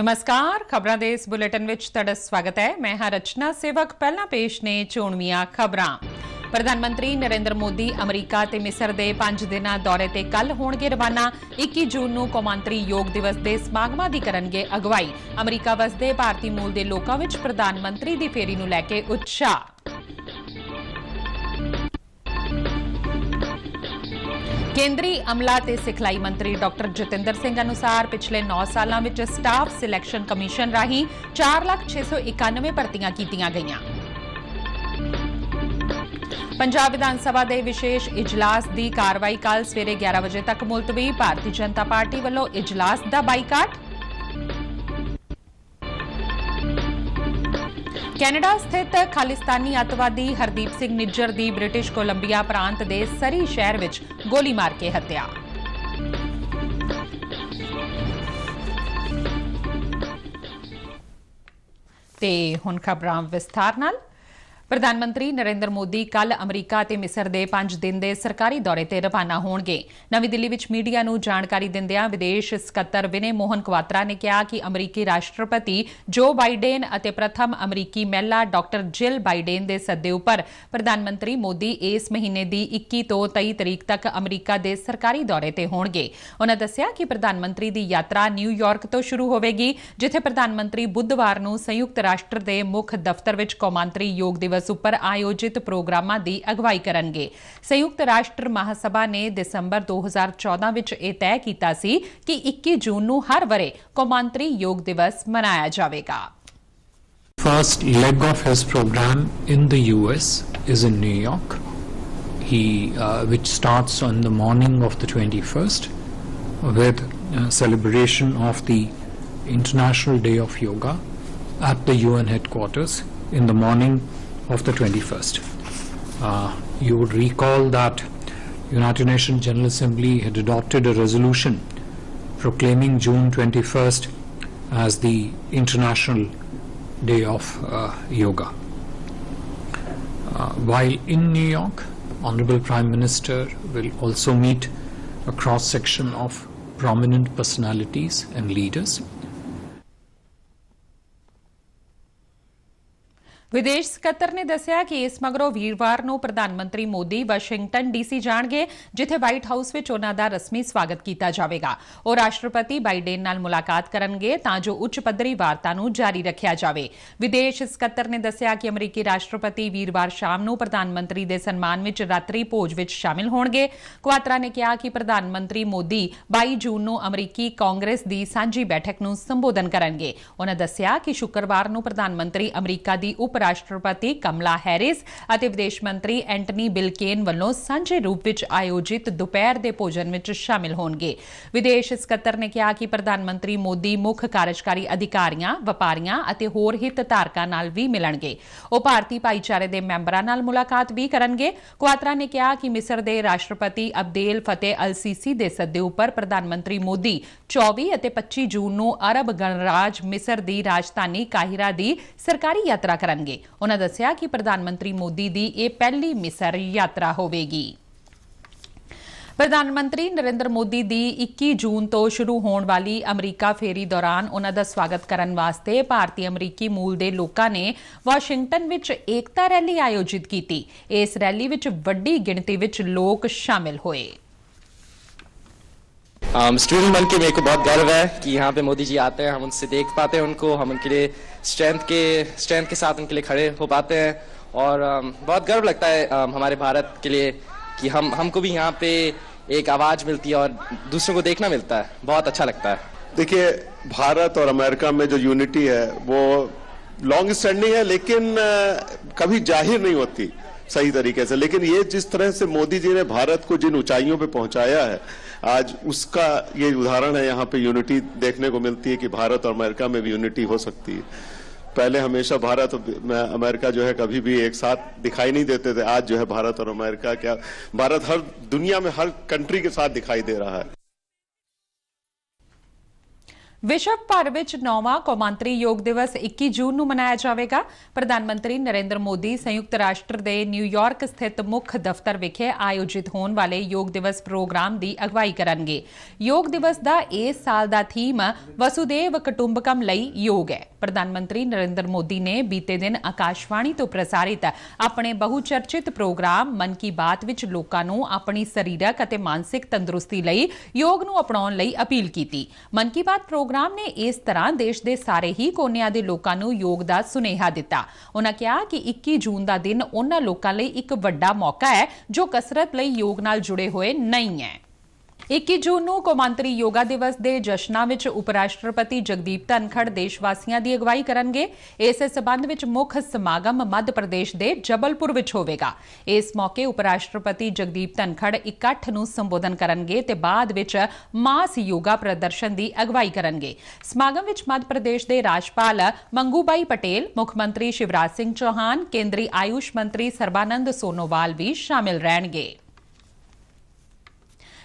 नमस्कार, खबरां दे इस बुलेटिन विच तुहाडा स्वागत है। मैं हां रचना सेवक। पहला पेश ने चोणवीआं खबरां। प्रधानमंत्री नरेंद्र मोदी अमरीका ते मिस्र दे 5 दिनां दौरे ते कल होणगे रवाना। 21 जून नूं कौमांतरी योग दिवस दे समागमां दी करनगे अगवाई। अमरीका वसदे भारती मूल दे लोकां विच प्रधानमंत्री दी फेरी नूं लैके उत्साह। केंद्री अमला ते सिखलाई मंत्री डॉक्टर जतिंदर सिंह अनुसार पिछले 9 सालां विच स्टाफ सिलेक्शन कमीशन राही 4,691 भर्तियां कीतियां गईयां। पंजाब विधान सभा दे विशेष इजलास दी कार्रवाई कल सवेरे 11 बजे तक मुलतवी। भारतीय जनता पार्टी वल्लों इजलास दा बाईकाट। कैनेडा स्थित खालिस्तानी अतवादी हरदीप सिंह निज्जर दी ब्रिटिश कोलंबिया प्रांत दे सरी शहर विच गोली मार के हत्या। ते हुण खबरां विस्तार नाल। प्रधानमंत्री नरेंद्र मोदी कल अमरीका ते मिस्र दे 5 दिन दे सरकारी दौरे ते रवाना होणगे। नवीं दिल्ली विच मीडिया नूं जानकारी दिंदिआं विदेश सकत्तर विनय मोहन क्वात्रा ने कहा कि अमरीकी राष्ट्रपति जो बाइडेन अते प्रथम अमरीकी महिला डॉक्टर जिल बाइडेन दे सद्दे उपर प्रधानमंत्री मोदी इस महीने दी 21 तो 23 तरीक तक अमरीका दे सरकारी दौरे ते होणगे। उन्हां दस्सिआ कि प्रधानमंत्री दी यात्रा न्यूयॉर्क तो शुरू होवेगी, जिथे प्रधानमंत्री बुधवार नूं संयुक्त राष्ट्र दे मुख दफ्तर विच कौमांतरी योग दिवस उपर आयोजित प्रोग्रामां दी अगवाई करनगे। संयुक्त राष्ट्र महासभा ने दिसंबर 2014 विच यह तय कीता सी कि 21 जून नूं हर वरे कौमांतरी योग दिवस मनाया जावेगा। First leg of his program in the US is in New York, which starts on the morning of the 21st with celebration of the International Day of Yoga at the UN headquarters in the morning of the 21st. You would recall that United Nations General Assembly had adopted a resolution proclaiming June 21st as the International Day of Yoga. While in New York, Honorable Prime Minister will also meet a cross-section of prominent personalities and leaders. विदेश ਸਕੱਤਰ ने दस्सिਆ कि इस मगरों वीरवार ਨੂੰ प्रधानमंत्री Modi Washington DC जाणगे, जिथे white house which उन्हां दा रस्मी स्वागत कीता जावेगा। ਉਹ राष्ट्रपति बाइडेन नाल मुलाकात करनगे तां जो उच्च पद्धरी वार्ता ਨੂੰ जारी रखिया जावे। विदेश ਸਕੱਤਰ ने दस्सिਆ कि अमरीकी राष्ट्रपति वीरवार शाम ਨੂੰ प्रधानमंत्री दे सन्मान विच रात्रि भोज विच शामिल होणगे। क्वात्रा ने कहा कि प्रधानमंत्री मोदी 22 जून ਨੂੰ अमरीकी कांग्रेस दी सांझी बैठक ਨੂੰ संबोधन करनगे। उन्हां दस्सिਆ कि शुक्रवार ਨੂੰ प्रधानमंत्री अमरीका दी उप राष्ट्रपति कमला हैरिस ਅਤੇ विदेश मंत्री एंटनी बिलकेन ਵੱਲੋਂ ਸਾਂਝੇ रूप ਵਿੱਚ आयोजित ਦੁਪਹਿਰ ਦੇ ਭੋਜਨ ਵਿੱਚ ਸ਼ਾਮਿਲ ਹੋਣਗੇ। ਵਿਦੇਸ਼ ਸਕੱਤਰ ਨੇ ਕਿਹਾ ਕਿ ਪ੍ਰਧਾਨਮੰਤਰੀ ਮੋਦੀ ਮੁੱਖ ਕਾਰਜਕਾਰੀ ਅਧਿਕਾਰੀਆਂ, ਵਪਾਰੀਆਂ ਅਤੇ ਹੋਰ ਹਿੱਤਧਾਰਕਾਂ ਨਾਲ ਵੀ ਮਿਲਣਗੇ। ਉਹ ਭਾਰਤੀ ਭਾਈਚਾਰੇ ਦੇ ਮੈਂਬਰਾਂ ਨਾਲ ਮੁਲਾਕਾਤ ਵੀ ਕਰਨਗੇ। ਕੁਆਤਰਾ ਨੇ ਕਿਹਾ ਕਿ ਮਿਸਰ ਦੇ ਰਾਸ਼ਟਰਪਤੀ ਅਬਦੇਲ ਫਤਿਹ ਅਲ ਸੀਸੀ ਦੇ ਸੱਦੇ ਉੱਪਰ ਪ੍ਰਧਾਨਮੰਤਰੀ ਮੋਦੀ 24 ਅਤੇ 25 ਜੂਨ ਨੂੰ ਅਰਬ ਗਣਰਾਜ ਮਿਸਰ ਦੀ ਰਾਜਧਾਨੀ ਕਾਹਿਰਾ ਦੀ ਸਰਕਾਰੀ ਯਾਤਰਾ ਕਰਨਗੇ। उन्होंने दस्सिया कि प्रधानमंत्री मोदी दी यह पहली मिसर यात्रा होवेगी। प्रधानमंत्री नरेंद्र मोदी दी 21 जून तो शुरू होने वाली अमरीका फेरी दौरान उन्हां दा स्वागत करन वास्ते भारतीय अमरीकी मूल दे लोकां ने वाशिंगटन विच एकता रैली आयोजित कीती। इस रैली विच वड्डी गिणती विच लोग शामिल होए। स्टूडेंट बन के मेरे को बहुत गर्व है कि यहाँ पे मोदी जी आते हैं, हम उनसे देख पाते हैं उनको, हम उनके लिए स्ट्रेंथ के साथ उनके लिए खड़े हो पाते हैं और बहुत गर्व लगता है हमारे भारत के लिए कि हमको भी यहाँ पे एक आवाज़ मिलती है और दूसरों को देखना मिलता है। बहुत अच्छा लगता है। देखिए, भारत और अमेरिका में जो यूनिटी है वो लॉन्ग स्टैंडिंग है, लेकिन कभी जाहिर नहीं होती सही तरीके से। लेकिन ये जिस तरह से मोदी जी ने भारत को जिन ऊंचाइयों पे पहुंचाया है, आज उसका ये उदाहरण है। यहाँ पे यूनिटी देखने को मिलती है कि भारत और अमेरिका में भी यूनिटी हो सकती है। पहले हमेशा भारत और अमेरिका जो है कभी भी एक साथ दिखाई नहीं देते थे। आज जो है भारत और अमेरिका, क्या भारत हर दुनिया में हर कंट्री के साथ दिखाई दे रहा है। ਵਿਸ਼ਵ ਭਰ ਵਿੱਚ 9ਵਾਂ ਕੌਮਾਂਤਰੀ ਯੋਗ ਦਿਵਸ 21 ਜੂਨ ਨੂੰ ਮਨਾਇਆ ਜਾਵੇਗਾ। ਪ੍ਰਧਾਨ ਮੰਤਰੀ ਨਰਿੰਦਰ ਮੋਦੀ ਸੰਯੁਕਤ ਰਾਸ਼ਟਰ ਦੇ ਨਿਊਯਾਰਕ ਸਥਿਤ ਮੁੱਖ ਦਫ਼ਤਰ ਵਿਖੇ ਆਯੋਜਿਤ ਹੋਣ ਵਾਲੇ ਯੋਗ ਦਿਵਸ ਪ੍ਰੋਗਰਾਮ ਦੀ ਅਗਵਾਈ ਕਰਨਗੇ। ਯੋਗ ਦਿਵਸ ਦਾ ਇਸ ਸਾਲ ਦਾ ਥੀਮ ਵਸੁਦੇਵ ਕੁਟੁੰਬਕਮ ਲਈ ਯੋਗ ਹੈ। ਪ੍ਰਧਾਨ ਮੰਤਰੀ ਨਰਿੰਦਰ ਮੋਦੀ ਨੇ ਬੀਤੇ ਦਿਨ ਆਕਾਸ਼ਵਾਣੀ ਤੋਂ ਪ੍ਰਸਾਰਿਤ ਆਪਣੇ ਬਹੁਚਰਚਿਤ ਪ੍ਰੋਗਰਾਮ ਮਨ ਕੀ ਬਾਤ ਵਿੱਚ ਲੋਕਾਂ ਨੂੰ ਆਪਣੀ ਸਰੀਰਕ ਅਤੇ ਮਾਨਸਿਕ ਤੰਦਰੁਸਤੀ ਲਈ ਯੋਗ ਨੂੰ ਅਪਣਾਉਣ ਲਈ ਅਪੀਲ ਕੀਤੀ। ਮਨ ਕੀ ਬਾਤ ਪ੍ਰੋਗਰਾਮ ਨੇ ਇਸ ਤਰ੍ਹਾਂ ਦੇਸ਼ ਦੇ ਸਾਰੇ ਹੀ ਕੋਨਿਆਂ ਦੇ ਲੋਕਾਂ ਨੂੰ ਯੋਗ ਦਾ ਸੁਨੇਹਾ ਦਿੱਤਾ। ਉਨ੍ਹਾਂ ਕਿਹਾ ਕਿ 21 ਜੂਨ ਦਾ ਦਿਨ ਉਨ੍ਹਾਂ ਲੋਕਾਂ ਲਈ ਇੱਕ ਵੱਡਾ ਮੌਕਾ ਹੈ ਜੋ ਕਸਰਤ ਲਈ ਯੋਗ ਨਾਲ ਜੁੜੇ ਹੋਏ ਨਹੀਂ ਹੈ। 21 ਜੂਨ ਨੂੰ ਕੌਮਾਂਤਰੀ ਯੋਗਾ ਦਿਵਸ ਦੇ ਜਸ਼ਨਾਂ ਵਿੱਚ ਉਪ ਰਾਸ਼ਟਰਪਤੀ ਜਗਦੀਪ ਧਨਖੜ ਦੇਸ਼-ਵਾਸੀਆਂ ਦੀ ਅਗਵਾਈ ਕਰਨਗੇ। ਇਸੇ ਸਬੰਧ ਵਿੱਚ ਮੁੱਖ ਸਮਾਗਮ ਮੱਧ ਪ੍ਰਦੇਸ਼ ਦੇ ਜਬਲਪੁਰ ਵਿੱਚ ਹੋਵੇਗਾ। ਇਸ ਮੌਕੇ ਉਪ ਰਾਸ਼ਟਰਪਤੀ ਜਗਦੀਪ ਧਨਖੜ ਇਕੱਠ ਨੂੰ ਸੰਬੋਧਨ ਕਰਨਗੇ ਤੇ ਬਾਅਦ ਵਿੱਚ ਮਾਸ ਯੋਗਾ ਪ੍ਰਦਰਸ਼ਨ ਦੀ ਅਗਵਾਈ ਕਰਨਗੇ। ਸਮਾਗਮ ਵਿੱਚ ਮੱਧ ਪ੍ਰਦੇਸ਼ ਦੇ ਰਾਜਪਾਲ ਮੰਗੂਬਾਈ ਪਟੇਲ, ਮੁੱਖ ਮੰਤਰੀ ਸ਼ਿਵਰਾਜ ਸਿੰਘ ਚੌਹਾਨ, ਕੇਂਦਰੀ ਆਯੁਸ਼ ਮੰਤਰੀ ਸਰਬਾਨੰਦ ਸੋਨੋਵਾਲ ਵੀ ਸ਼ਾਮਿਲ ਰਹਿਣਗੇ।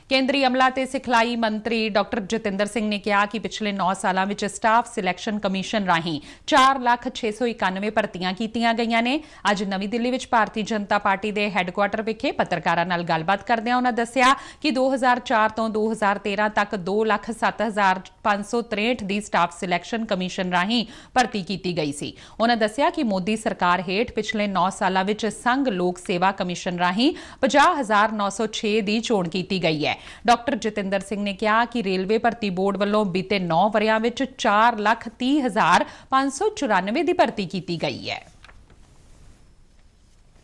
ਕੇਂਦਰੀ ਅਮਲਾ ਤੇ ਸਿਖਲਾਈ ਮੰਤਰੀ ਡਾਕਟਰ ਜਤਿੰਦਰ ਸਿੰਘ ਨੇ ਕਿਹਾ ਕਿ ਪਿਛਲੇ 9 ਸਾਲਾਂ ਵਿੱਚ ਸਟਾਫ ਸਿਲੈਕਸ਼ਨ ਕਮਿਸ਼ਨ ਰਾਹੀਂ 4,691 ਭਰਤੀਆਂ ਕੀਤੀਆਂ ਗਈਆਂ ਨੇ। ਅੱਜ ਨਵੀਂ ਦਿੱਲੀ ਵਿੱਚ ਭਾਰਤੀ ਜਨਤਾ ਪਾਰਟੀ ਦੇ ਹੈੱਡਕੁਆਰਟਰ ਵਿਖੇ ਪੱਤਰਕਾਰਾਂ ਨਾਲ ਗੱਲਬਾਤ ਕਰਦਿਆਂ ਉਨ੍ਹਾਂ ਦੱਸਿਆ ਕਿ 2004 ਤੋਂ 2013 ਤੱਕ 2,07,563 ਦੀ ਸਟਾਫ ਸਿਲੈਕਸ਼ਨ ਕਮਿਸ਼ਨ ਰਾਹੀਂ ਭਰਤੀ ਕੀਤੀ ਗਈ ਸੀ। ਉਨ੍ਹਾਂ ਦੱਸਿਆ ਕਿ ਮੋਦੀ ਸਰਕਾਰ ਹੇਠ ਪਿਛਲੇ 9 ਸਾਲਾਂ ਵਿੱਚ ਸੰਘ ਲੋਕ ਸੇਵਾ ਕਮਿਸ਼ਨ ਰਾਹੀਂ 50,906 ਦੀ ਚੋਣ ਕੀਤੀ ਗਈ ਹੈ। ਡਾਕਟਰ ਜਤਿੰਦਰ ਸਿੰਘ ਨੇ ਕਿਹਾ ਕਿ ਰੇਲਵੇ ਭਰਤੀ ਬੋਰਡ ਵੱਲੋਂ ਬੀਤੇ 9 ਵਰਿਆਂ ਵਿੱਚ 4,30,594 ਦੀ ਭਰਤੀ ਕੀਤੀ ਗਈ ਹੈ।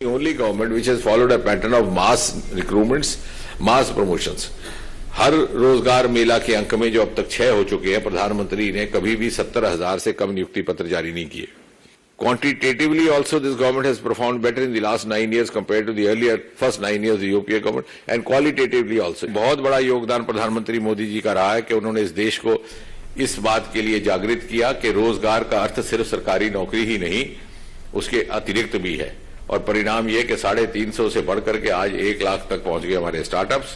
The only government which has followed a pattern of mass recruitments, mass promotions. हर रोजगार मेला के अंक में जो अब तक 6 हो चुके हैं, प्रधानमंत्री ने कभी भी 70,000 से कम नियुक्ति पत्र जारी नहीं किए। Quantitatively also this government has performed better in the last 9 years compared to the earlier first 9 years of the UPA government, and qualitatively also बहुत बड़ा योगदान प्रधानमंत्री मोदी जी का रहा है कि उन्होंने इस देश को इस बात के लिए जागृत किया कि रोजगार का अर्थ सिर्फ सरकारी नौकरी ही नहीं, उसके अतिरिक्त भी है। और परिणाम ये कि 350 से बढ़कर के आज 1 लाख तक पहुंच गए हमारे स्टार्टअप्स।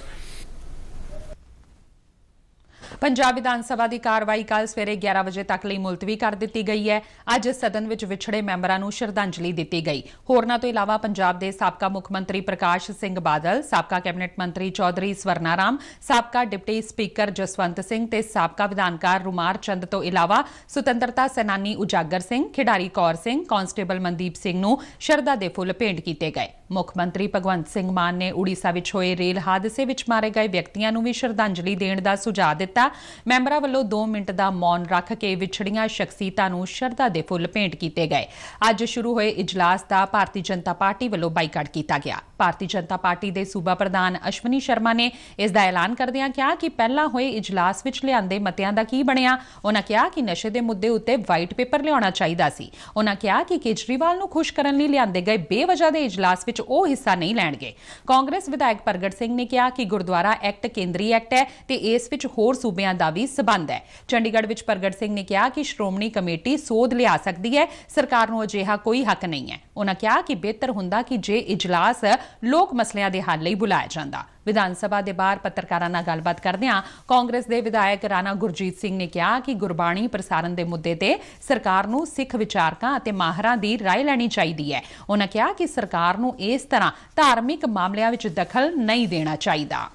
ਪੰਜਾਬ ਵਿਧਾਨ ਸਭਾ ਦੀ ਕਾਰਵਾਈ ਕੱਲ ਸਵੇਰੇ 11 ਵਜੇ ਤੱਕ ਲਈ ਮੁਲਤਵੀ ਕਰ ਦਿੱਤੀ ਗਈ ਹੈ। ਅੱਜ ਸਦਨ ਵਿੱਚ ਵਿਛੜੇ ਮੈਂਬਰਾਂ ਨੂੰ ਸ਼ਰਧਾਂਜਲੀ ਦਿੱਤੀ ਗਈ। ਹੋਰਨਾਂ ਤੋਂ ਇਲਾਵਾ ਪੰਜਾਬ ਦੇ ਸਾਬਕਾ ਮੁੱਖ ਮੰਤਰੀ ਪ੍ਰਕਾਸ਼ ਸਿੰਘ ਬਾਦਲ, ਸਾਬਕਾ ਕੈਬਨਿਟ ਮੰਤਰੀ ਚੌਧਰੀ ਸਵਰਨਾਰਾਮ, ਸਾਬਕਾ ਡਿਪਟੀ ਸਪੀਕਰ ਜਸਵੰਤ ਸਿੰਘ ਤੇ ਸਾਬਕਾ ਵਿਧਾਨਕਾਰ ਰੁਮਾਰ ਚੰਦ ਤੋਂ ਇਲਾਵਾ ਸੁਤੰਤਰਤਾ ਸੈਨਾਨੀ ਉਜਾਗਰ ਸਿੰਘ, ਖਿਡਾਰੀ ਕੌਰ ਸਿੰਘ, ਕਾਂਸਟੇਬਲ ਮਨਦੀਪ ਸਿੰਘ ਨੂੰ ਸ਼ਰਧਾ ਦੇ ਫੁੱਲ ਭੇਂਟ ਕੀਤੇ ਗਏ। ਮੁੱਖ ਮੰਤਰੀ ਭਗਵੰਤ ਸਿੰਘ ਮਾਨ ਨੇ ਉੜੀਸਾ ਵਿੱਚ ਹੋਏ ਰੇਲ ਹਾਦਸੇ ਵਿੱਚ ਮਾਰੇ ਗਏ ਵਿਅਕਤੀਆਂ ਨੂੰ ਵੀ ਸ਼ਰਧਾਂਜਲੀ ਦੇਣ ਦਾ ਸੁਝਾਅ ਦਿੱਤਾ। ਮੈਂਬਰਾਂ ਵੱਲੋਂ 2 ਮਿੰਟ ਦਾ ਮੌਨ ਰੱਖ ਕੇ ਵਿਛੜੀਆਂ ਸ਼ਖਸੀਅਤਾਂ ਨੂੰ ਸ਼ਰਧਾ ਦੇ ਫੁੱਲ ਭੇਂਟ ਕੀਤੇ ਗਏ। ਅੱਜ ਸ਼ੁਰੂ ਹੋਏ ਇਜਲਾਸ ਦਾ ਭਾਰਤੀ ਜਨਤਾ ਪਾਰਟੀ ਵੱਲੋਂ ਬਾਈਕਾਟ ਕੀਤਾ ਗਿਆ। ਭਾਰਤੀ ਜਨਤਾ ਪਾਰਟੀ ਦੇ ਸੂਬਾ ਪ੍ਰਧਾਨ ਅਸ਼ਵਨੀ ਸ਼ਰਮਾ ਨੇ ਇਸ ਦਾ ਐਲਾਨ ਕਰਦਿਆਂ ਕਿਹਾ ਕਿ ਪਹਿਲਾਂ ਹੋਏ ਇਜਲਾਸ ਵਿੱਚ ਲਿਆਂਦੇ ਮਤਿਆਂ ਦਾ ਕੀ ਬਣਿਆ। ਉਨ੍ਹਾਂ ਕਿਹਾ ਕਿ ਨਸ਼ੇ ਦੇ ਮੁੱਦੇ ਉੱਤੇ ਵਾਈਟ ਪੇਪਰ ਲਿਆਉਣਾ ਚਾਹੀਦਾ ਸੀ। ਉਨ੍ਹਾਂ ਕਿਹਾ ਕਿ ਕੇਜਰੀਵਾਲ ਨੂੰ ਖੁਸ਼ ਕਰਨ ਲਈ ਲਿਆਂਦੇ ਗਏ ਬੇਵਜ੍ਹਾ ਦੇ ਇਜਲਾਸ ਵਿੱਚ ਉਹ ਹਿੱਸਾ ਨਹੀਂ ਲੈਣਗੇ। ਕਾਂਗਰਸ ਵਿਧਾਇਕ ਪ੍ਰਗਟ ਸਿੰਘ ਨੇ ਕਿਹਾ ਕਿ ਗੁਰਦੁਆਰਾ ਐਕਟ ਕੇਂਦਰੀ ਐਕਟ ਹੈ ਤੇ ਇਸ ਵਿੱਚ ਹੋਰ ਸੂਬਿਆਂ ਦਾ ਵੀ ਸਬੰਧ ਹੈ। ਚੰਡੀਗੜ੍ਹ ਵਿੱਚ ਪ੍ਰਗਟ ਸਿੰਘ ਨੇ ਕਿਹਾ ਕਿ ਸ਼੍ਰੋਮਣੀ ਕਮੇਟੀ ਸੋਧ ਲਿਆ ਸਕਦੀ ਹੈ, ਸਰਕਾਰ ਨੂੰ ਅਜਿਹਾ ਕੋਈ ਹੱਕ ਨਹੀਂ ਹੈ। ਉਨ੍ਹਾਂ ਕਿਹਾ ਕਿ ਬਿਹਤਰ ਹੁੰਦਾ ਕਿ ਜੇ ਇਜਲਾਸ ਲੋਕ ਮਸਲਿਆਂ ਦੇ ਹੱਲ ਲਈ ਬੁਲਾਇਆ ਜਾਂਦਾ। ਵਿਧਾਨ ਸਭਾ ਦੇ ਬਾਹਰ ਪੱਤਰਕਾਰਾਂ ਨਾਲ ਗੱਲਬਾਤ ਕਰਦਿਆਂ ਕਾਂਗਰਸ ਦੇ ਵਿਧਾਇਕ ਰਾਣਾ ਗੁਰਜੀਤ ਸਿੰਘ ਨੇ ਕਿਹਾ ਕਿ ਗੁਰਬਾਣੀ ਪ੍ਰਸਾਰਣ ਦੇ ਮੁੱਦੇ ਤੇ ਸਰਕਾਰ ਨੂੰ ਸਿੱਖ ਵਿਚਾਰਕਾਂ ਅਤੇ ਮਾਹਰਾਂ ਦੀ ਰਾਏ ਲੈਣੀ ਚਾਹੀਦੀ ਹੈ। ਉਨ੍ਹਾਂ ਕਿਹਾ ਕਿ ਸਰਕਾਰ ਨੂੰ ਇਸ ਤਰ੍ਹਾਂ ਧਾਰਮਿਕ ਮਾਮਲਿਆਂ ਵਿੱਚ ਦਖਲ ਨਹੀਂ ਦੇਣਾ ਚਾਹੀਦਾ।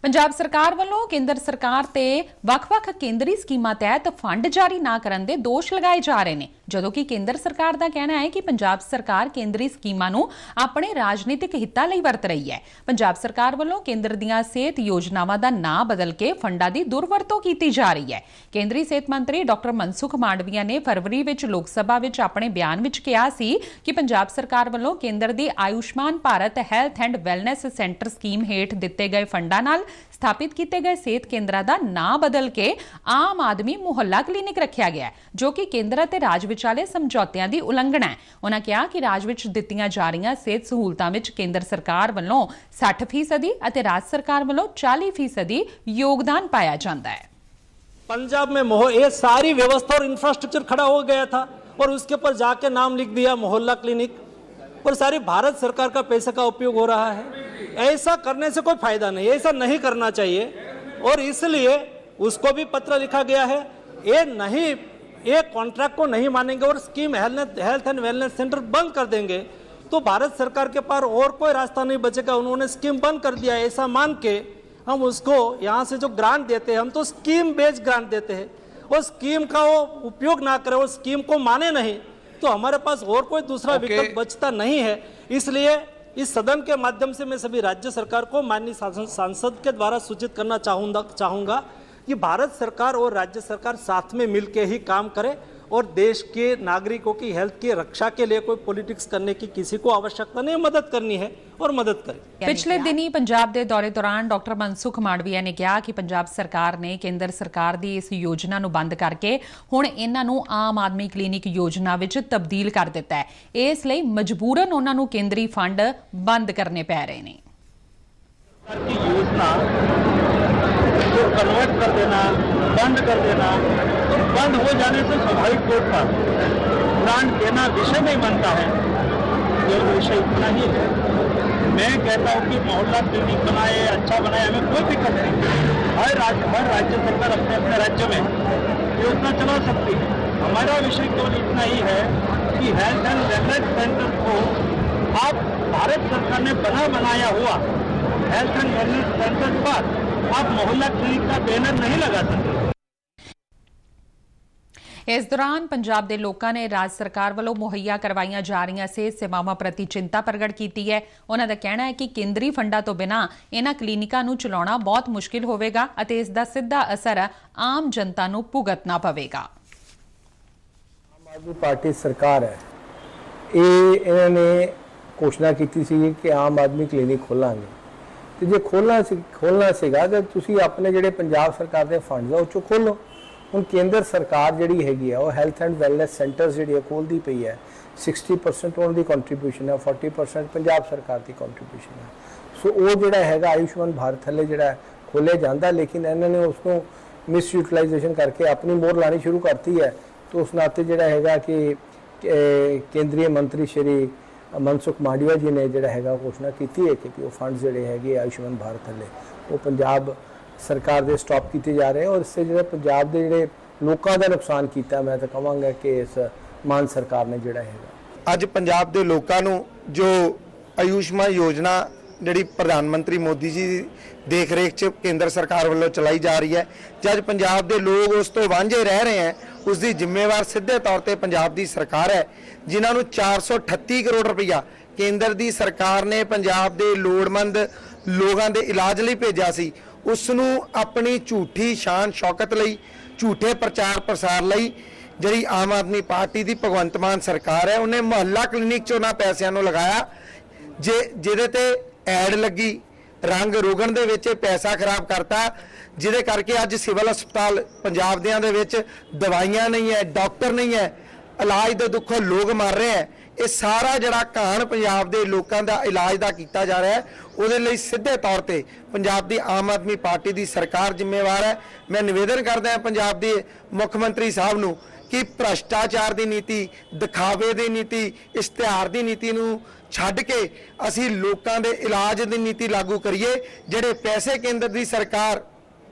ਪੰਜਾਬ ਸਰਕਾਰ ਵੱਲੋਂ ਕੇਂਦਰ ਸਰਕਾਰ ਤੇ ਵੱਖ-ਵੱਖ ਕੇਂਦਰੀ ਸਕੀਮਾਂ ਤਹਿਤ ਫੰਡ ਜਾਰੀ ਨਾ ਕਰਨ ਦੇ ਦੋਸ਼ ਲਗਾਏ ਜਾ ਰਹੇ ਨੇ, ਜਦੋਂ ਕਿ ਕੇਂਦਰ ਸਰਕਾਰ ਦਾ ਕਹਿਣਾ ਹੈ ਕਿ ਪੰਜਾਬ ਸਰਕਾਰ ਕੇਂਦਰੀ ਸਕੀਮਾਂ ਨੂੰ ਆਪਣੇ ਰਾਜਨੀਤਿਕ ਹਿੱਤਾਂ ਲਈ ਵਰਤ ਰਹੀ ਹੈ। ਪੰਜਾਬ ਸਰਕਾਰ ਵੱਲੋਂ ਕੇਂਦਰ ਦੀਆਂ ਸਿਹਤ ਯੋਜਨਾਵਾਂ ਦਾ ਨਾਂ ਬਦਲ ਕੇ ਫੰਡਾਂ ਦੀ ਦੁਰਵਰਤੋਂ ਕੀਤੀ ਜਾ ਰਹੀ ਹੈ। ਕੇਂਦਰੀ ਸਿਹਤ ਮੰਤਰੀ ਡਾਕਟਰ ਮਨਸੁਖ ਮਾਂਡਵੀਆ ਨੇ ਫਰਵਰੀ ਵਿੱਚ ਲੋਕ ਸਭਾ ਵਿੱਚ ਆਪਣੇ ਬਿਆਨ ਵਿੱਚ ਕਿਹਾ ਸੀ ਕਿ ਪੰਜਾਬ ਸਰਕਾਰ ਵੱਲੋਂ ਕੇਂਦਰ ਦੀ Ayushman Bharat health and wellness centre scheme ਹੇਠ ਦਿੱਤੇ ਗਏ ਫੰਡਾਂ ਨਾਲ ਸਥਾਪਿਤ ਕੀਤੇ ਗਏ ਸਿਹਤ ਕੇਂਦਰਾਂ ਦਾ ਨਾਂ ਬਦਲ ਕੇ ਆਮ ਆਦਮੀ ਮੁਹੱਲਾ ਕਲੀਨਿਕ ਰੱਖਿਆ ਗਿਆ, ਜੋ ਕਿ ਕੇਂਦਰ ਅਤੇ ਰਾਜ ਵਿਚਾਲੇ ਸਮਝੌਤਿਆਂ ਦੀ ਉਲੰਘਣਾ ਹੈ। ਉਨ੍ਹਾਂ ਕਿਹਾ ਕਿ ਰਾਜ ਵਿੱਚ ਦਿੱਤੀਆਂ ਜਾ ਰਹੀਆਂ ਸਿਹਤ ਸਹੂਲਤਾਂ ਵਿੱਚ ਕੇਂਦਰ ਸਰਕਾਰ ਵੱਲੋਂ 60% ਅਤੇ ਰਾਜ ਸਰਕਾਰ ਵੱਲੋਂ 40% योगदान पाया जाता है। पंजाब में ये सारी व्यवस्था और इंफ्रास्ट्रक्चर खड़ा हो गया था और उसके ऊपर जाके नाम लिख दिया मोहल्ला क्लिनिक, और सारी भारत सरकार का पैसे का उपयोग हो रहा है। ऐसा करने से कोई फायदा नहीं, ऐसा नहीं करना चाहिए। और इसलिए उसको भी पत्र लिखा गया है। ये कॉन्ट्रैक्ट को नहीं मानेंगे और scheme health and wellness centre बंद कर देंगे तो भारत सरकार के पास और कोई रास्ता नहीं बचेगा। उन्होंने स्कीम बंद कर दिया, ऐसा मान के हम उसको यहाँ से जो ग्रांट देते हैं, हम तो स्कीम बेस्ड ग्रांट देते हैं, और स्कीम का वो उपयोग ना करे, वो स्कीम को माने नहीं, तो हमारे पास और कोई दूसरा विकल्प बचता नहीं है। इसलिए इस सदन के माध्यम से मैं सभी राज्य सरकार को माननीय सांसद के द्वारा सूचित करना चाहूँगा कि भारत सरकार और राज्य सरकार साथ में मिलकर ही काम करे और देश के नागरिकों की हेल्थ की रक्षा के लिए कोई पॉलिटिक्स करने की किसी को आवश्यकता नहीं, मदद करनी है और मदद करे। पिछले दिनी पंजाब ਦੇ ਦੌਰੇ ਦੌਰਾਨ ਡਾਕਟਰ ਮਨਸੁਖ ਮਾਂਡਵੀਆ ਨੇ ਕਿਹਾ ਕਿ ਪੰਜਾਬ ਸਰਕਾਰ ਨੇ ਕੇਂਦਰ ਸਰਕਾਰ ਦੀ ਇਸ ਯੋਜਨਾ ਨੂੰ ਬੰਦ ਕਰਕੇ ਹੁਣ ਇਹਨਾਂ ਨੂੰ ਆਮ ਆਦਮੀ ਕਲੀਨਿਕ ਯੋਜਨਾ ਵਿੱਚ ਤਬਦੀਲ ਕਰ ਦਿੱਤਾ ਹੈ। ਇਸ ਲਈ ਮਜਬੂਰਨ ਉਹਨਾਂ ਨੂੰ ਕੇਂਦਰੀ ਫੰਡ ਬੰਦ ਕਰਨੇ ਪੈ ਰਹੇ ਨੇ। कन्वर्ट कर देना, बंद कर देना, तो बंद हो जाने से स्वाभाविक तौर पर ग्रांट देना विषय नहीं बनता है। केवल विषय इतना ही है। मैं कहता हूँ कि मोहल्ला क्लिनिक बनाए, अच्छा बनाए, हमें कोई दिक्कत नहीं। हर राज्य सरकार अपने अपने राज्य में योजना चला सकती है। हमारा विषय केवल इतना ही है कि हेल्थ एंड वेलनेस सेंटर को आप भारत सरकार ने बनाया हुआ हेल्थ एंड वेलनेस सेंटर पर आप मोहल्ला क्लिनिक का बैनर नहीं लगा सकते। इस दौरान पंजाब के लोगों ने राज्य सरकार वालों मुहैया करवाईयां जा रही सेहत सेवावां प्रति चिंता प्रगट की है। उन्हां दा कहना है कि केंद्री फंडां तो बिना इन्हां क्लीनिकां नूं चलाउणा बहुत मुश्किल होवेगा अते इस दा सीधा असर आम जनता नूं भुगतना पवेगा। आम आदमी पार्टी सरकार है, इन्होंने घोषणा की सी कि आम आदमी क्लीनिक खोलांगे, तो जो खोलना सीगा तो तुसी अपने जिहड़े पंजाब सरकार के फंड है उस खोलो। ਹੁਣ ਕੇਂਦਰ ਸਰਕਾਰ ਜਿਹੜੀ ਹੈਗੀ ਆ ਉਹ ਹੈਲਥ ਐਂਡ ਵੈਲਨੈਸ ਸੈਂਟਰਸ ਜਿਹੜੀ ਖੋਲ੍ਹਦੀ ਪਈ ਹੈ। 60% ਉਹਨਾਂ ਦੀ ਕੰਟਰੀਬਿਊਸ਼ਨ ਹੈ, 40% ਪੰਜਾਬ ਸਰਕਾਰ ਦੀ ਕੰਟਰੀਬਿਊਸ਼ਨ ਹੈ। ਸੋ ਉਹ ਜਿਹੜਾ ਹੈਗਾ ਆਯੁਸ਼ਮਾਨ ਭਾਰਤ ਥੱਲੇ ਜਿਹੜਾ ਖੋਲ੍ਹਿਆ ਜਾਂਦਾ, ਲੇਕਿਨ ਇਹਨਾਂ ਨੇ ਉਸ ਨੂੰ ਮਿਸ ਯੂਟਿਲਾਈਜੇਸ਼ਨ ਕਰਕੇ ਆਪਣੀ ਮੋਹਰ ਲਾਣੀ ਸ਼ੁਰੂ ਕਰਤੀ ਹੈ। तो उस नाते ਜਿਹੜਾ ਹੈਗਾ कि केंद्रीय मंत्री श्री मनसुख मांडविया जी ने ਜਿਹੜਾ ਹੈਗਾ घोषणा की है कि वो फंड ਜਿਹੜੇ ਹੈਗੇ आयुष्मान भारत थल्ले वो पंजाब सरकार ਦੇ स्टॉप किए जा रहे हैं और इससे ਜਿਹੜਾ पंजाब ਦੇ ਜਿਹੜੇ ਲੋਕਾਂ ਦਾ ਨੁਕਸਾਨ ਕੀਤਾ, मैं तो ਕਹਾਂਗਾ कि इस मान सरकार ने ਜਿਹੜਾ ਹੈਗਾ ਅੱਜ पंजाब ਦੇ ਲੋਕਾਂ ਨੂੰ जो आयुष्मान योजना ਜਿਹੜੀ ਪ੍ਰਧਾਨ ਮੰਤਰੀ ਮੋਦੀ ਜੀ ਦੀ ਦੇਖ ਰੇਖ 'ਚ ਕੇਂਦਰ ਸਰਕਾਰ ਵੱਲੋਂ ਚਲਾਈ ਜਾ ਰਹੀ ਹੈ, ਜਦ ਪੰਜਾਬ ਦੇ ਲੋਕ ਉਸ ਤੋਂ ਵਾਂਝੇ ਰਹਿ ਰਹੇ ਹਨ, ਉਸ ਦੀ ਜ਼ਿੰਮੇਵਾਰ ਸਿੱਧੇ ਤੌਰ ਤੇ ਪੰਜਾਬ ਦੀ ਸਰਕਾਰ ਹੈ, ਜਿਨ੍ਹਾਂ ਨੂੰ 438 ਕਰੋੜ ਰੁਪਈਆ ਕੇਂਦਰ ਦੀ ਸਰਕਾਰ ਨੇ ਪੰਜਾਬ ਦੇ ਲੋੜਵੰਦ ਲੋਕਾਂ ਦੇ ਇਲਾਜ ਲਈ ਭੇਜਿਆ ਸੀ। ਉਸ ਨੂੰ ਆਪਣੀ ਝੂਠੀ ਸ਼ਾਨ ਸ਼ੌਕਤ ਲਈ, ਝੂਠੇ ਪ੍ਰਚਾਰ ਪ੍ਰਸਾਰ ਲਈ ਜਿਹੜੀ ਆਮ ਆਦਮੀ ਪਾਰਟੀ ਦੀ ਭਗਵੰਤ ਮਾਨ ਸਰਕਾਰ ਹੈ, ਉਹਨੇ ਮੁਹੱਲਾ ਕਲੀਨਿਕ 'ਚ ਉਹਨਾਂ ਪੈਸਿਆਂ ਨੂੰ ਲਗਾਇਆ ਜਿਹਦੇ ਤੇ ਐਡ ਲੱਗੀ, ਰੰਗ ਰੋਗਣ ਦੇ ਵਿੱਚ ਪੈਸਾ ਖਰਾਬ ਕਰਤਾ, ਜਿਹਦੇ ਕਰਕੇ ਅੱਜ ਸਿਵਲ ਹਸਪਤਾਲ ਪੰਜਾਬ ਦਿਆਂ ਦੇ ਵਿੱਚ ਦਵਾਈਆਂ ਨਹੀਂ ਹੈ, ਡਾਕਟਰ ਨਹੀਂ ਹੈ, ਇਲਾਜ ਦੇ ਦੁੱਖੋਂ ਲੋਕ ਮਰ ਰਹੇ ਹੈ। ਇਹ ਸਾਰਾ ਜਿਹੜਾ ਘਾਣ ਪੰਜਾਬ ਦੇ ਲੋਕਾਂ ਦਾ ਇਲਾਜ ਦਾ ਕੀਤਾ ਜਾ ਰਿਹਾ ਹੈ, ਉਹਦੇ ਲਈ ਸਿੱਧੇ ਤੌਰ ਤੇ ਪੰਜਾਬ ਦੀ ਆਮ ਆਦਮੀ ਪਾਰਟੀ ਦੀ ਸਰਕਾਰ ਜ਼ਿੰਮੇਵਾਰ ਹੈ। ਮੈਂ ਨਿਵੇਦਨ ਕਰਦਾ ਹਾਂ ਪੰਜਾਬ ਦੇ ਮੁੱਖ ਮੰਤਰੀ ਸਾਹਿਬ ਨੂੰ ਕਿ ਭ੍ਰਸ਼ਟਾਚਾਰ ਦੀ ਨੀਤੀ, ਦਿਖਾਵੇ ਦੀ ਨੀਤੀ, ਇਸ਼ਤਿਹਾਰ ਦੀ ਨੀਤੀ ਨੂੰ ਛੱਡ ਕੇ ਅਸੀਂ ਲੋਕਾਂ ਦੇ ਇਲਾਜ ਦੀ ਨੀਤੀ ਲਾਗੂ ਕਰੀਏ। ਜਿਹੜੇ ਪੈਸੇ ਕੇਂਦਰ ਦੀ ਸਰਕਾਰ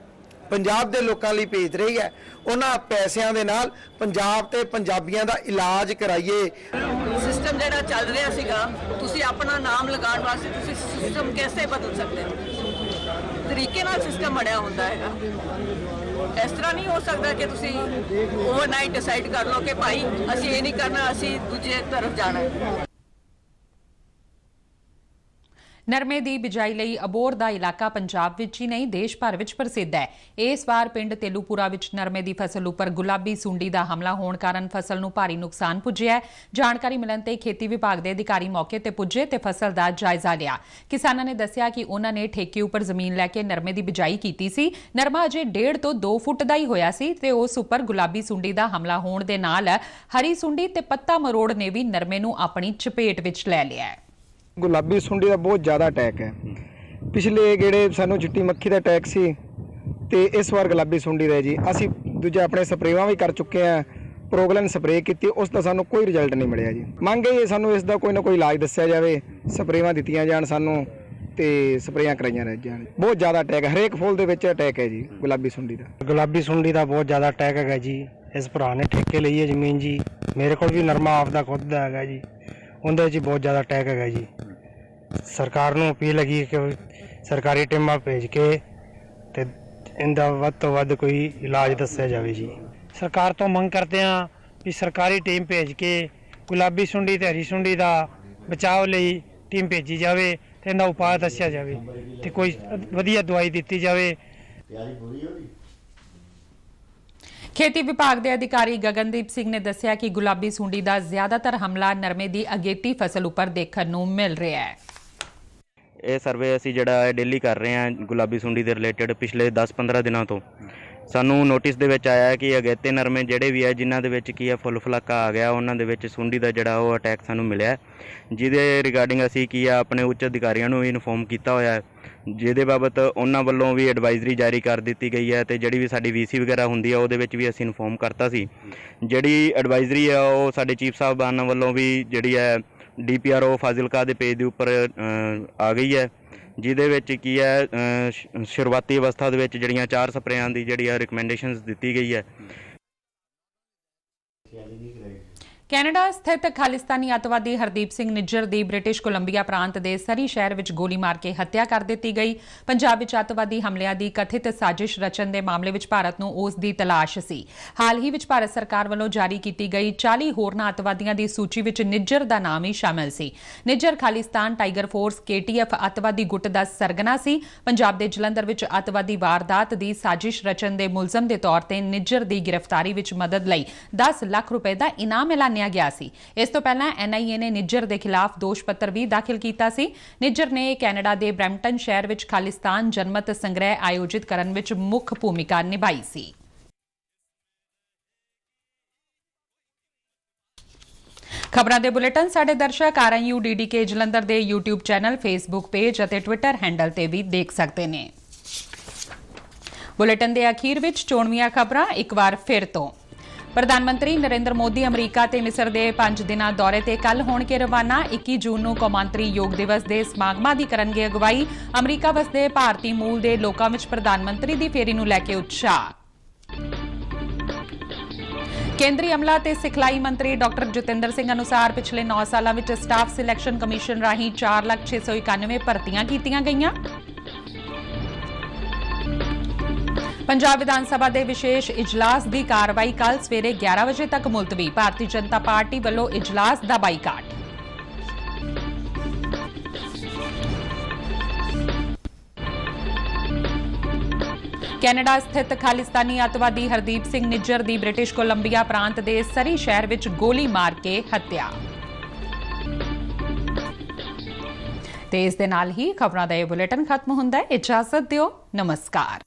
ਪੰਜਾਬ ਦੇ ਲੋਕਾਂ ਲਈ ਭੇਜ ਰਹੀ ਹੈ, ਉਹਨਾਂ ਪੈਸਿਆਂ ਦੇ ਨਾਲ ਪੰਜਾਬ ਤੇ ਪੰਜਾਬੀਆਂ ਦਾ ਇਲਾਜ ਕਰਾਈਏ। ਸਿਸਟਮ ਜਿਹੜਾ ਚੱਲ ਰਿਹਾ ਸੀਗਾ, ਤੁਸੀਂ ਆਪਣਾ ਨਾਮ ਲਗਾਉਣ ਵਾਸਤੇ ਤੁਸੀਂ ਸਿਸਟਮ ਕਿਵੇਂ ਬਦਲ ਸਕਦੇ ਹੋ? ਤਰੀਕੇ ਨਾਲ ਸਿਸਟਮ ਬਣਿਆ ਹੁੰਦਾ ਹੈਗਾ। ਇਸ ਤਰ੍ਹਾਂ ਨਹੀਂ ਹੋ ਸਕਦਾ ਕਿ ਤੁਸੀਂ ਓਵਰਨਾਈਟ ਡਿਸਾਈਡ ਕਰ ਲਓ ਕਿ ਭਾਈ ਅਸੀਂ ਇਹ ਨਹੀਂ ਕਰਨਾ, ਅਸੀਂ ਦੂਜੇ ਤਰਫ ਜਾਣਾ ਹੈ। ਨਰਮੇ ਦੀ ਬਿਜਾਈ ਲਈ ਅਬੋਹਰ ਦਾ ਇਲਾਕਾ ਪੰਜਾਬ ਵਿੱਚ ਹੀ ਨਹੀਂ ਦੇਸ਼ ਭਰ ਵਿੱਚ ਪ੍ਰਸਿੱਧ ਹੈ। ਇਸ ਵਾਰ ਪਿੰਡ ਤੇਲੂਪੁਰਾ ਵਿੱਚ ਨਰਮੇ ਦੀ ਫਸਲ ਉੱਪਰ ਗੁਲਾਬੀ ਸੁੰਡੀ ਦਾ ਹਮਲਾ ਹੋਣ ਕਾਰਨ ਫਸਲ ਨੂੰ ਭਾਰੀ ਨੁਕਸਾਨ ਪੁੱਜਿਆ ਹੈ। ਜਾਣਕਾਰੀ ਮਿਲਣ ਤੇ ਖੇਤੀ ਵਿਭਾਗ ਦੇ ਅਧਿਕਾਰੀ ਮੌਕੇ ਤੇ ਪੁੱਜੇ ਤੇ ਫਸਲ ਦਾ ਜਾਇਜ਼ਾ ਲਿਆ। ਕਿਸਾਨਾਂ ਨੇ ਦੱਸਿਆ ਕਿ ਉਹਨਾਂ ਨੇ ਠੇਕੇ ਉੱਪਰ ਜ਼ਮੀਨ ਲੈ ਕੇ ਨਰਮੇ ਦੀ ਬਿਜਾਈ ਕੀਤੀ ਸੀ। ਨਰਮਾ ਅਜੇ 1.5 ਤੋਂ 2 ਫੁੱਟ ਦਾ ਹੀ ਹੋਇਆ ਸੀ ਤੇ ਉਸ ਉੱਪਰ ਗੁਲਾਬੀ ਸੁੰਡੀ ਦਾ ਹਮਲਾ ਹੋਣ ਦੇ ਨਾਲ ਹਰੀ ਸੁੰਡੀ ਤੇ ਪੱਤਾ ਮਰੋੜ ਨੇ ਵੀ ਨਰਮੇ ਨੂੰ ਆਪਣੀ ਚਪੇਟ ਵਿੱਚ ਲੈ ਲਿਆ ਹੈ। ਗੁਲਾਬੀ ਸੁੰਡੀ ਦਾ ਬਹੁਤ ਜ਼ਿਆਦਾ ਅਟੈਕ ਹੈ। ਪਿਛਲੇ ਜਿਹੜੇ ਸਾਨੂੰ ਚਿੱਟੀ ਮੱਖੀ ਦਾ ਅਟੈਕ ਸੀ ਤੇ ਇਸ ਵਾਰ ਗੁਲਾਬੀ ਸੁੰਡੀ ਦਾ ਜੀ। ਅਸੀਂ ਦੂਜਾ ਆਪਣੇ ਸਪਰੇਵਾਂ ਵੀ ਕਰ ਚੁੱਕੇ ਹਾਂ, ਪ੍ਰੋਗਲਨ ਸਪਰੇਅ ਕੀਤੀ, ਉਸ ਦਾ ਸਾਨੂੰ ਕੋਈ ਰਿਜ਼ਲਟ ਨਹੀਂ ਮਿਲਿਆ ਜੀ। ਮੰਗ ਇਹ ਸਾਨੂੰ ਇਸ ਦਾ ਕੋਈ ਨਾ ਕੋਈ ਇਲਾਜ ਦੱਸਿਆ ਜਾਵੇ, ਸਪਰੇਵਾਂ ਦਿੱਤੀਆਂ ਜਾਣ ਸਾਨੂੰ ਤੇ ਸਪਰੇਆਂ ਕਰਾਈਆਂ ਰਹਿ ਨੇ। ਬਹੁਤ ਜ਼ਿਆਦਾ ਅਟੈਕ, ਹਰੇਕ ਫੁੱਲ ਦੇ ਵਿੱਚ ਅਟੈਕ ਹੈ ਜੀ ਗੁਲਾਬੀ ਸੁੰਡੀ ਦਾ। ਗੁਲਾਬੀ ਸੁੰਡੀ ਦਾ ਬਹੁਤ ਜ਼ਿਆਦਾ ਅਟੈਕ ਹੈਗਾ ਜੀ। ਇਸ ਭਰਾ ਨੇ ਠੇਕੇ ਲਈ ਹੈ ਜ਼ਮੀਨ ਜੀ, ਮੇਰੇ ਕੋਲ ਵੀ ਨਰਮਾ ਆਪਦਾ ਖੁਦ ਦਾ ਹੈਗਾ ਜੀ, ਉਹਦੇ 'ਚ ਬਹੁਤ ਜ਼ਿਆਦਾ ਅਟੈਕ ਹੈਗਾ ਜੀ। ਸਰਕਾਰ ਨੂੰ ਅਪੀਲ ਹੈਗੀ ਕਿ ਸਰਕਾਰੀ ਟੀਮਾਂ ਭੇਜ ਕੇ ਤੇ ਇਹਦਾ ਵੱਧ ਤੋਂ ਵੱਧ ਕੋਈ ਇਲਾਜ ਦੱਸਿਆ ਜਾਵੇ ਜੀ। ਸਰਕਾਰ ਤੋਂ ਮੰਗ ਕਰਦੇ ਹਾਂ ਵੀ ਸਰਕਾਰੀ ਟੀਮ ਭੇਜ ਕੇ ਗੁਲਾਬੀ ਸੁੰਡੀ ਤੇ ਹਰੀ ਸੁੰਡੀ ਦਾ ਬਚਾਅ ਲਈ ਟੀਮ ਭੇਜੀ ਜਾਵੇ ਤੇ ਇਹਦਾ ਉਪਾਅ ਦੱਸਿਆ ਜਾਵੇ ਤੇ ਕੋਈ ਵਧੀਆ ਦਵਾਈ ਦਿੱਤੀ ਜਾਵੇ। ਖੇਤੀ ਵਿਭਾਗ ਦੇ ਅਧਿਕਾਰੀ ਗਗਨਦੀਪ ਸਿੰਘ ਨੇ ਦੱਸਿਆ ਕਿ ਗੁਲਾਬੀ ਸੁੰਡੀ ਦਾ ਜ਼ਿਆਦਾਤਰ ਹਮਲਾ ਨਰਮੇ ਦੀ ਅਗੇਤੀ ਫਸਲ ਉੱਪਰ ਦੇਖਣ ਨੂੰ ਮਿਲ ਰਿਹਾ ਹੈ। ਇਹ ਸਰਵੇ ਅਸੀਂ ਜਿਹੜਾ ਡੇਲੀ ਕਰ ਰਹੇ ਹਾਂ ਗੁਲਾਬੀ ਸੁੰਡੀ ਦੇ ਰਿਲੇਟਡ ਪਿਛਲੇ 10-15 ਦਿਨਾਂ ਤੋਂ ਸਾਨੂੰ ਨੋਟਿਸ ਦੇ ਵਿੱਚ ਆਇਆ ਕਿ ਅਗੇਤੇ ਨਰਮੇ ਜਿਹੜੇ ਵੀ ਹੈ ਜਿਨ੍ਹਾਂ ਦੇ ਵਿੱਚ ਕੀ ਹੈ ਫੁੱਲ ਫਲਾਕਾ ਆ ਗਿਆ, ਉਹਨਾਂ ਦੇ ਵਿੱਚ ਸੁੰਡੀ ਦਾ ਜਿਹੜਾ ਉਹ ਅਟੈਕ ਸਾਨੂੰ ਮਿਲਿਆ, ਜਿਹਦੇ ਰਿਗਾਰਡਿੰਗ ਅਸੀਂ ਕੀ ਆ ਆਪਣੇ ਉੱਚ ਅਧਿਕਾਰੀਆਂ ਨੂੰ ਵੀ ਇਨਫੋਰਮ ਕੀਤਾ ਹੋਇਆ ਹੈ, ਜਿਹਦੇ ਬਾਬਤ ਉਹਨਾਂ ਵੱਲੋਂ ਵੀ ਐਡਵਾਈਜ਼ਰੀ ਜਾਰੀ ਕਰ ਦਿੱਤੀ ਗਈ ਹੈ ਤੇ ਜਿਹੜੀ ਵੀ ਸਾਡੀ VC ਵਗੈਰਾ ਹੁੰਦੀ ਹੈ ਉਹਦੇ ਵਿੱਚ ਵੀ ਅਸੀਂ ਇਨਫੋਰਮ ਕਰਤਾ ਸੀ। ਜਿਹੜੀ ਐਡਵਾਈਜ਼ਰੀ ਹੈ ਉਹ ਸਾਡੇ ਚੀਫ ਸਾਹਿਬਾਨ ਵੱਲੋਂ ਵੀ ਜਿਹੜੀ ਹੈ DPRO ਫਾਜ਼ਿਲਕਾ ਦੇ ਪੇਜ ਦੇ ਉੱਪਰ ਆ ਗਈ ਹੈ, ਜਿਹਦੇ ਵਿੱਚ ਕੀ ਹੈ ਸ਼ੁਰੂਆਤੀ ਅਵਸਥਾ ਦੇ ਵਿੱਚ ਜਿਹੜੀਆਂ 4 ਸਪਰੇਆਂ ਦੀ ਜਿਹੜੀ ਰਿਕਮੈਂਡੇਸ਼ਨਸ ਦਿੱਤੀ ਗਈ ਹੈ। ਕੈਨੇਡਾ ਸਥਿਤ ਖਾਲਿਸਤਾਨੀ ਅੱਤਵਾਦੀ ਹਰਦੀਪ ਸਿੰਘ ਨਿੱਜਰ ਦੀ ਬ੍ਰਿਟਿਸ਼ ਕੋਲੰਬੀਆ ਪ੍ਰਾਂਤ ਦੇ ਸਰੀ ਸ਼ਹਿਰ ਵਿੱਚ ਗੋਲੀ ਮਾਰ ਕੇ ਹੱਤਿਆ ਕਰ ਦਿੱਤੀ ਗਈ। ਪੰਜਾਬ ਵਿੱਚ ਅੱਤਵਾਦੀ ਹਮਲਿਆਂ ਦੀ ਕਥਿਤ ਸਾਜ਼ਿਸ਼ ਰਚਨ ਦੇ ਮਾਮਲੇ ਵਿੱਚ ਭਾਰਤ ਨੂੰ ਉਸ ਦੀ ਤਲਾਸ਼ ਸੀ। ਹਾਲ ਹੀ ਵਿੱਚ ਭਾਰਤ ਸਰਕਾਰ ਵੱਲੋਂ ਜਾਰੀ ਕੀਤੀ ਗਈ 40 ਹੋਰਨਾਂ ਅੱਤਵਾਦੀਆਂ ਦੀ ਸੂਚੀ ਵਿੱਚ ਨਿੱਜਰ ਦਾ ਨਾਮ ਹੀ ਸ਼ਾਮਲ ਸੀ। Nijjar Khalistan tiger force KTF ਅੱਤਵਾਦੀ ਗੁੱਟ ਦਾ ਸਰਗਨਾ ਸੀ। ਪੰਜਾਬ ਦੇ ਜਲੰਧਰ ਵਿੱਚ ਅੱਤਵਾਦੀ ਵਾਰਦਾਤ ਦੀ ਸਾਜ਼ਿਸ਼ ਰਚਨ ਦੇ ਮੁਲਜ਼ਮ ਦੇ ਤੌਰ ਤੇ ਨਿੱਜਰ ਦੀ ਗ੍ਰਿਫਤਾਰੀ ਵਿੱਚ ਮਦਦ ਲਈ 10 ਲੱਖ ਰੁਪਏ ਦਾ ਇਨਾਮ ਐਲਾਨਿਆ ਗਿਆ ਸੀ। ਇਸ ਤੋਂ ਪਹਿਲਾਂ NIA ਨੇ ਨਿੱਜਰ ਦੇ ਖਿਲਾਫ ਦੋਸ਼ ਪੱਤਰ ਵੀ ਦਾਖਲ ਕੀਤਾ ਸੀ। ਨਿੱਜਰ ਨੇ ਕੈਨੇਡਾ ਦੇ ਬਰੈਂਪਟਨ ਸ਼ਹਿਰ ਵਿੱਚ ਖਾਲਿਸਤਾਨ ਜਨਮਤ ਸੰਗ੍ਰਹਿ ਆਯੋਜਿਤ ਕਰਨ ਵਿੱਚ ਮੁੱਖ ਭੂਮਿਕਾ ਨਿਭਾਈ ਸੀ। ਖਬਰਾਂ ਦੇ ਬੁਲੇਟਿਨ ਸਾਡੇ ਦਰਸ਼ਕ RNU DDK ਜਲੰਧਰ ਦੇ YouTube ਚੈਨਲ, Facebook ਪੇਜ ਅਤੇ Twitter ਹੈਂਡਲ ਤੇ ਵੀ ਦੇਖ ਸਕਦੇ ਨੇ। ਬੁਲੇਟਿਨ ਦੇ ਅਖੀਰ ਵਿੱਚ ਚੋਣਵੀਆਂ ਖਬਰਾਂ ਇੱਕ ਵਾਰ ਫਿਰ ਤੋਂ। ਪ੍ਰਧਾਨ ਮੰਤਰੀ ਨਰਿੰਦਰ ਮੋਦੀ ਅਮਰੀਕਾ ਤੇ ਮਿਸਰ ਦੇ 5 ਦਿਨਾਂ ਦੌਰੇ ਤੇ ਕੱਲ ਹੋਣਗੇ ਰਵਾਨਾ। 21 ਜੂਨ ਨੂੰ ਕੌਮਾਂਤਰੀ ਯੋਗ ਦਿਵਸ ਦੇ ਸਮਾਗਮਾਂ ਦੀ ਕਰਨਗੇ ਅਗਵਾਈ। ਅਮਰੀਕਾ ਵਸਦੇ ਭਾਰਤੀ ਮੂਲ ਦੇ ਲੋਕਾਂ ਵਿੱਚ ਪ੍ਰਧਾਨ ਮੰਤਰੀ ਦੀ ਫੇਰੀ ਨੂੰ ਲੈ ਕੇ ਉਤਸ਼ਾਹ। ਕੇਂਦਰੀ ਅਮਲਾ ਤੇ ਸਿਖਲਾਈ ਮੰਤਰੀ ਡਾਕਟਰ ਜਤਿੰਦਰ ਸਿੰਘ ਅਨੁਸਾਰ ਪਿਛਲੇ 9 ਸਾਲਾਂ ਵਿੱਚ ਸਟਾਫ ਸਿਲੈਕਸ਼ਨ ਕਮਿਸ਼ਨ ਰਾਹੀਂ 4,691 ਭਰਤੀਆਂ ਕੀਤੀਆਂ ਗਈਆਂ। ਪੰਜਾਬ ਵਿਧਾਨ ਸਭਾ ਦੇ ਵਿਸ਼ੇਸ਼ ਇਜਲਾਸ ਦੀ ਕਾਰਵਾਈ ਕੱਲ ਸਵੇਰੇ 11 ਵਜੇ ਤੱਕ ਮੁਲਤਵੀ। ਭਾਰਤੀ ਜਨਤਾ ਪਾਰਟੀ ਵੱਲੋਂ ਇਜਲਾਸ ਦਾ ਬਾਈਕਾਟ। ਕੈਨੇਡਾ ਸਥਿਤ ਖਾਲਿਸਤਾਨੀ ਅੱਤਵਾਦੀ ਹਰਦੀਪ ਸਿੰਘ ਨਿੱਜਰ ਦੀ ਬ੍ਰਿਟਿਸ਼ ਕੋਲੰਬੀਆ ਪ੍ਰਾਂਤ ਦੇ ਸਰੀ ਸ਼ਹਿਰ ਵਿੱਚ ਗੋਲੀ ਮਾਰ ਕੇ ਹੱਤਿਆ। ਤੇ ਇਸ ਦੇ ਨਾਲ ਹੀ ਖਬਰਾਂ ਦਾ ਇਹ ਬੁਲੇਟਿਨ ਖਤਮ ਹੁੰਦਾ ਹੈ। ਇਜਾਜ਼ਤ ਦਿਓ, ਨਮਸਕਾਰ।